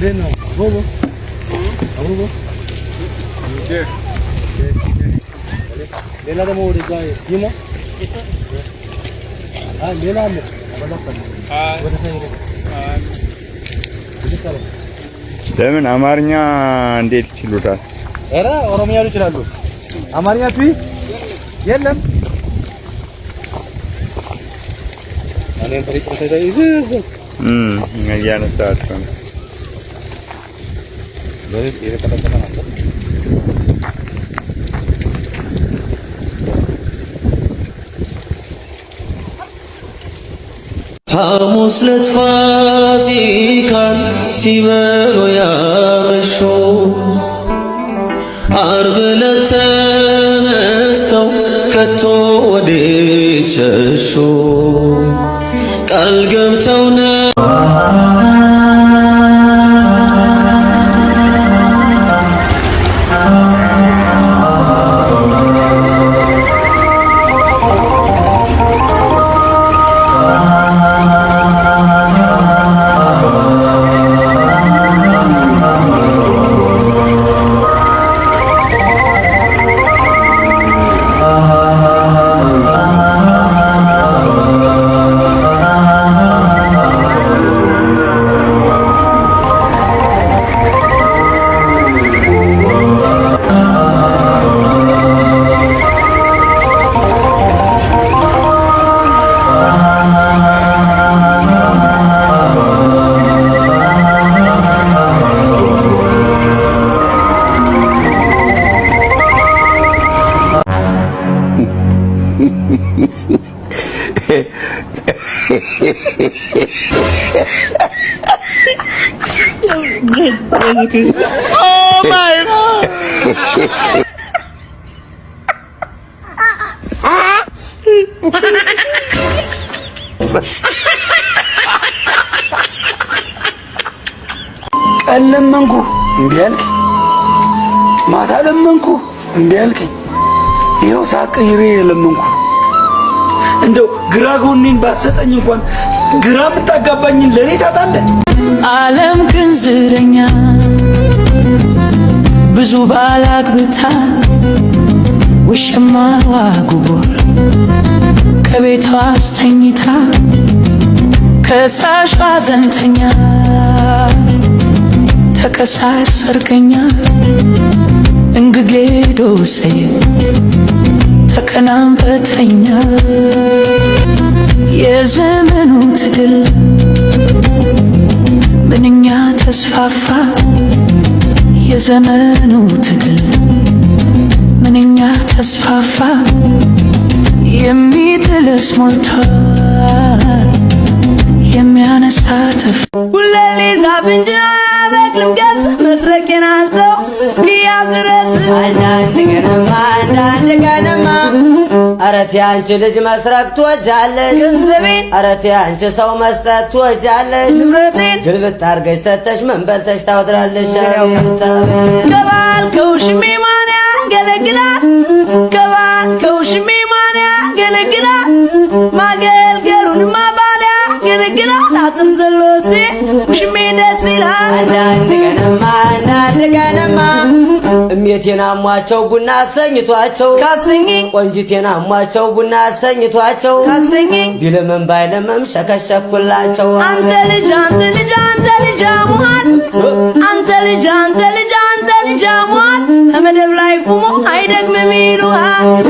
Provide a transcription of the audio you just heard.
Adeno, bobo. Bobo. ሌላ ደግሞ ወደ ጋር ይሞ ሌላ አለ ወደ ለምን አማርኛ እንዴት ይችላል? ኧረ ኦሮሚያ ይችላሉ። አማርኛ የለም። እኔም ፍሪጥ ተይዘ ያነሳቸው ነው ለዚህ የተከተከለ ነው። ሐሙስ ዕለት ፋሲካን ሲበሉ ያመሹ ዓርብ ዕለት ተነስተው ከቶ ወዴት ሸሹ ቃል ገብተው Oh my God! ቀን ለመንኩ እምቢ አልክ፣ ማታ ለመንኩ እምቢ አልከኝ። ይኸው ሳትቀይሬ ለመንኩ። እንደው ግራ ጎኔን ባሰጠኝ እንኳን ግራ ብታጋባኝን ለኔ ታጣለህ። ዓለም ግን ዝረኛ ብዙ ባላግብታ ውሽማ ጉቦር ከቤቷ አስተኝታ ከሳሽ ሐዘንተኛ ተከሳሽ ሰርገኛ እንግጌ ዶሰየ ተከናንበተኛ የዘመኑ ትግል ምንኛ ተስፋፋ የዘመኑ ትግል ምንኛ ተስፋፋ የሚጥልስ ሞልቷል የሚያነሳ ሁሌ ዛፍ እንጂ አያበቅልም ገብስ መስረቄን አንተው እስኪያዝ ድረስ አንዳንድ ቀንማ ኧረ ተይ አንቺ ልጅ መስረቅ ትወጃለሽ ገንዘቤን ኧረ ተይ አንቺ ሰው መስጠት ትወጃለሽ ንብረቴን ግልብጥ አድርገሽ ሰተሽ ምን በልተሽ ታወድራለሽ ከባል ከውሽሜ ማን ያገለግላል ከባል ከውሽሜ ማን ያገለግላል ማገልገሉንማ ባል ያገለግላል አጥር ዘሎሴ ውሽሜ ደስ ይላል አንዳንድ ቀንማ እሜቴን አሟቸው ቡና አሰኝቷቸው ካሰኘኝ ቆንጂቴን አሟቸው ቡና አሰኝቷቸው ካሰኘኝ ቢልምም ባይልምም ሸከሸኩላቸው አንተ ልጅ አሟል አንተ ልጅ አሟል ከመደብ ላይ ቁሞ አይደግምም ይሉሃል